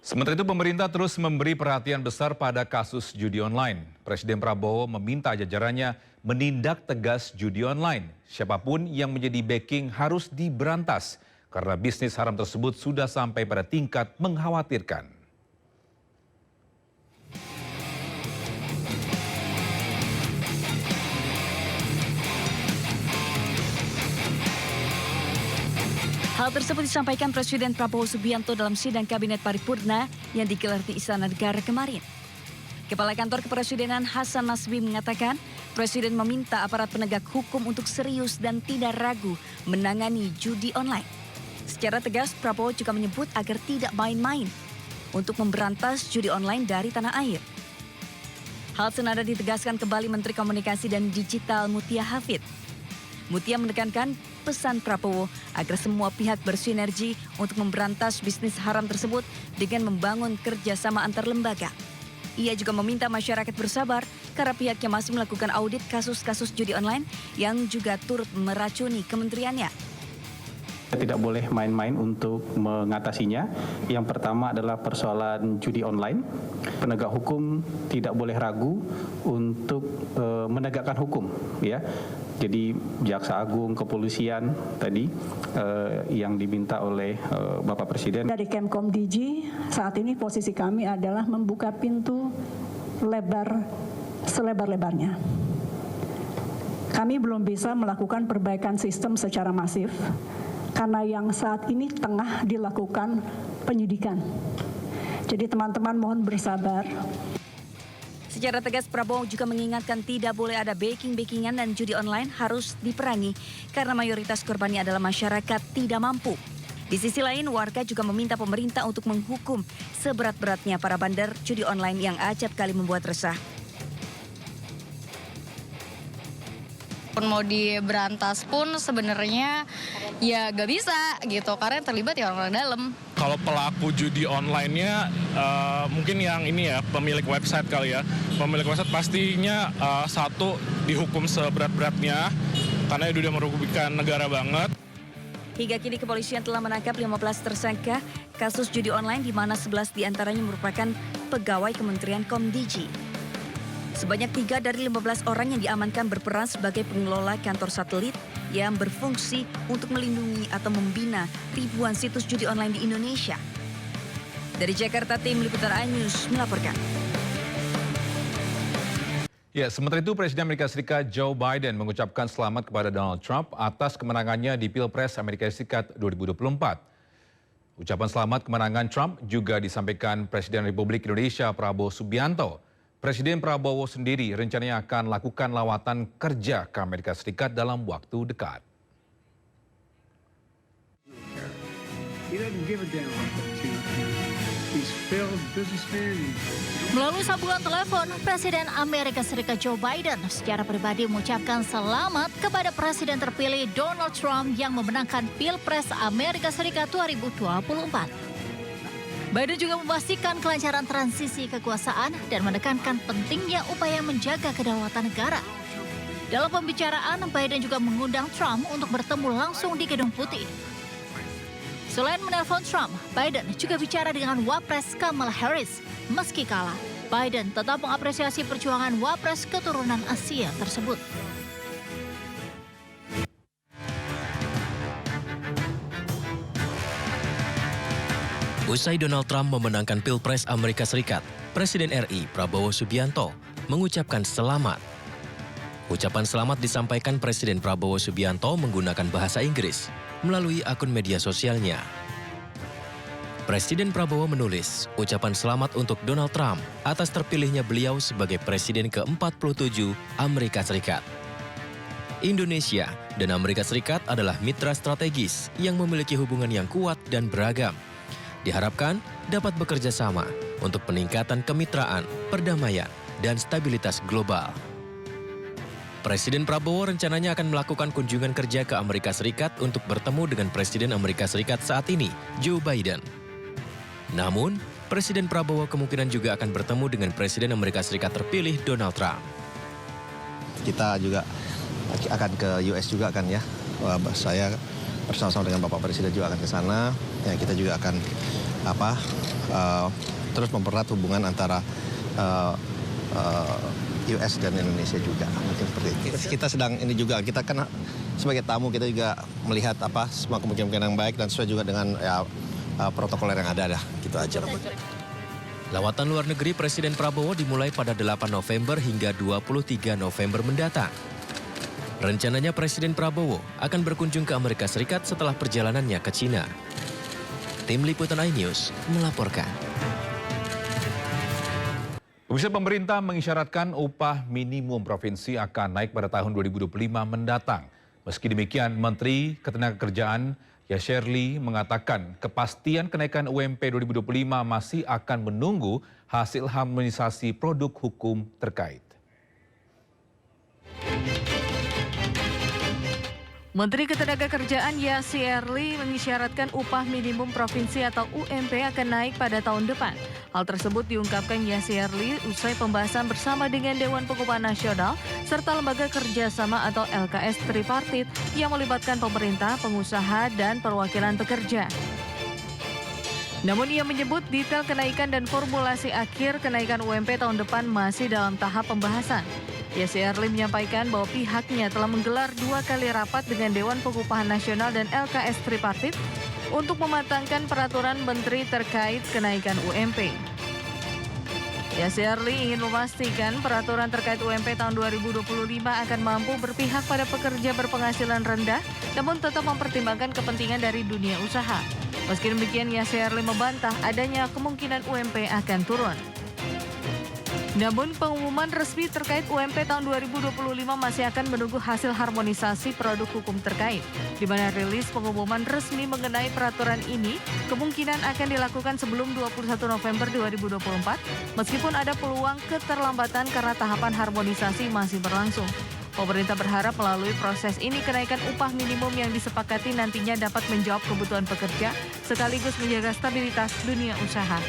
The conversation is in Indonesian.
Sementara itu pemerintah terus memberi perhatian besar pada kasus judi online. Presiden Prabowo meminta jajarannya menindak tegas judi online. Siapapun yang menjadi backing harus diberantas karena bisnis haram tersebut sudah sampai pada tingkat mengkhawatirkan. Hal tersebut disampaikan Presiden Prabowo Subianto dalam sidang Kabinet Paripurna yang digelar di Istana Negara kemarin. Kepala Kantor Kepresidenan Hasan Nasbi mengatakan, Presiden meminta aparat penegak hukum untuk serius dan tidak ragu menangani judi online. Secara tegas, Prabowo juga menyebut agar tidak main-main untuk memberantas judi online dari tanah air. Hal senada ditegaskan kembali Menteri Komunikasi dan Digital Mutia Hafid. Mutia menekankan pesan Prabowo agar semua pihak bersinergi untuk memberantas bisnis haram tersebut dengan membangun kerjasama antar lembaga. Ia juga meminta masyarakat bersabar karena pihaknya masih melakukan audit kasus-kasus judi online yang juga turut meracuni kementeriannya. Tidak boleh main-main untuk mengatasinya. Yang pertama adalah persoalan judi online. Penegak hukum tidak boleh ragu untuk menegakkan hukum, ya. Jadi Jaksa Agung, Kepolisian tadi yang diminta oleh Bapak Presiden. Dari Kemkom Digi saat ini posisi kami adalah membuka pintu selebar-lebarnya. Kami belum bisa melakukan perbaikan sistem secara masif karena yang saat ini tengah dilakukan penyidikan. Jadi teman-teman mohon bersabar. Secara tegas Prabowo juga mengingatkan tidak boleh ada backing-backingan dan judi online harus diperangi karena mayoritas korbannya adalah masyarakat tidak mampu. Di sisi lain, warga juga meminta pemerintah untuk menghukum seberat-beratnya para bandar judi online yang acap kali membuat resah. Mau diberantas pun sebenarnya ya gak bisa gitu karena yang terlibat ya orang-orang dalam. Kalau pelaku judi online-nya mungkin yang ini ya pemilik website kali ya. Pemilik website pastinya satu dihukum seberat-beratnya karena itu udah merugikan negara banget. Hingga kini kepolisian telah menangkap 15 tersangka kasus judi online di mana 11 diantaranya merupakan pegawai Kementerian Komdigi. Sebanyak 3 dari 15 orang yang diamankan berperan sebagai pengelola kantor satelit yang berfungsi untuk melindungi atau membina ribuan situs judi online di Indonesia. Dari Jakarta, tim Liputan iNews melaporkan. Ya, sementara itu Presiden Amerika Serikat Joe Biden mengucapkan selamat kepada Donald Trump atas kemenangannya di Pilpres Amerika Serikat 2024. Ucapan selamat kemenangan Trump juga disampaikan Presiden Republik Indonesia Prabowo Subianto. Presiden Prabowo sendiri rencananya akan lakukan lawatan kerja ke Amerika Serikat dalam waktu dekat. Melalui sambungan telepon, Presiden Amerika Serikat Joe Biden secara pribadi mengucapkan selamat kepada Presiden terpilih Donald Trump yang memenangkan Pilpres Amerika Serikat 2024. Biden juga memastikan kelancaran transisi kekuasaan dan menekankan pentingnya upaya menjaga kedaulatan negara. Dalam pembicaraan, Biden juga mengundang Trump untuk bertemu langsung di Gedung Putih. Selain menelpon Trump, Biden juga bicara dengan Wapres Kamala Harris. Meski kalah, Biden tetap mengapresiasi perjuangan Wapres keturunan Asia tersebut. Usai Donald Trump memenangkan Pilpres Amerika Serikat, Presiden RI Prabowo Subianto mengucapkan selamat. Ucapan selamat disampaikan Presiden Prabowo Subianto menggunakan bahasa Inggris melalui akun media sosialnya. Presiden Prabowo menulis ucapan selamat untuk Donald Trump atas terpilihnya beliau sebagai Presiden ke-47 Amerika Serikat. Indonesia dan Amerika Serikat adalah mitra strategis yang memiliki hubungan yang kuat dan beragam. Diharapkan dapat bekerja sama untuk peningkatan kemitraan, perdamaian, dan stabilitas global. Presiden Prabowo rencananya akan melakukan kunjungan kerja ke Amerika Serikat untuk bertemu dengan Presiden Amerika Serikat saat ini, Joe Biden. Namun, Presiden Prabowo kemungkinan juga akan bertemu dengan Presiden Amerika Serikat terpilih Donald Trump. Kita juga akan ke US juga kan ya. Saya bersama-sama dengan Bapak Presiden juga akan ke sana. Ya, kita juga akan terus mempererat hubungan antara US dan Indonesia juga, mungkin seperti itu. Kita sedang ini juga, kita kan sebagai tamu kita juga melihat semua kemungkinan yang baik dan sesuai juga dengan protokoler yang ada, gitu aja. Lawatan luar negeri Presiden Prabowo dimulai pada 8 November hingga 23 November mendatang. Rencananya Presiden Prabowo akan berkunjung ke Amerika Serikat setelah perjalanannya ke Cina. Tim Liputan iNews melaporkan. Pemirsa, pemerintah mengisyaratkan upah minimum provinsi akan naik pada tahun 2025 mendatang. Meski demikian, Menteri Ketenagakerjaan Yashirli mengatakan kepastian kenaikan UMP 2025 masih akan menunggu hasil harmonisasi produk hukum terkait. Menteri Ketenagakerjaan Yashirli mengisyaratkan upah minimum provinsi atau UMP akan naik pada tahun depan. Hal tersebut diungkapkan Yashirli usai pembahasan bersama dengan Dewan Pengupahan Nasional serta Lembaga Kerjasama atau LKS Tripartit yang melibatkan pemerintah, pengusaha, dan perwakilan pekerja. Namun ia menyebut detail kenaikan dan formulasi akhir kenaikan UMP tahun depan masih dalam tahap pembahasan. Yashirli menyampaikan bahwa pihaknya telah menggelar 2 kali rapat dengan Dewan Pengupahan Nasional dan LKS Tripartit untuk mematangkan peraturan menteri terkait kenaikan UMP. Yashirli ingin memastikan peraturan terkait UMP tahun 2025 akan mampu berpihak pada pekerja berpenghasilan rendah, namun tetap mempertimbangkan kepentingan dari dunia usaha. Meski demikian, Yashirli membantah adanya kemungkinan UMP akan turun. Namun pengumuman resmi terkait UMP tahun 2025 masih akan menunggu hasil harmonisasi produk hukum terkait, di mana rilis pengumuman resmi mengenai peraturan ini kemungkinan akan dilakukan sebelum 21 November 2024, meskipun ada peluang keterlambatan karena tahapan harmonisasi masih berlangsung. Pemerintah berharap melalui proses ini kenaikan upah minimum yang disepakati nantinya dapat menjawab kebutuhan pekerja sekaligus menjaga stabilitas dunia usaha.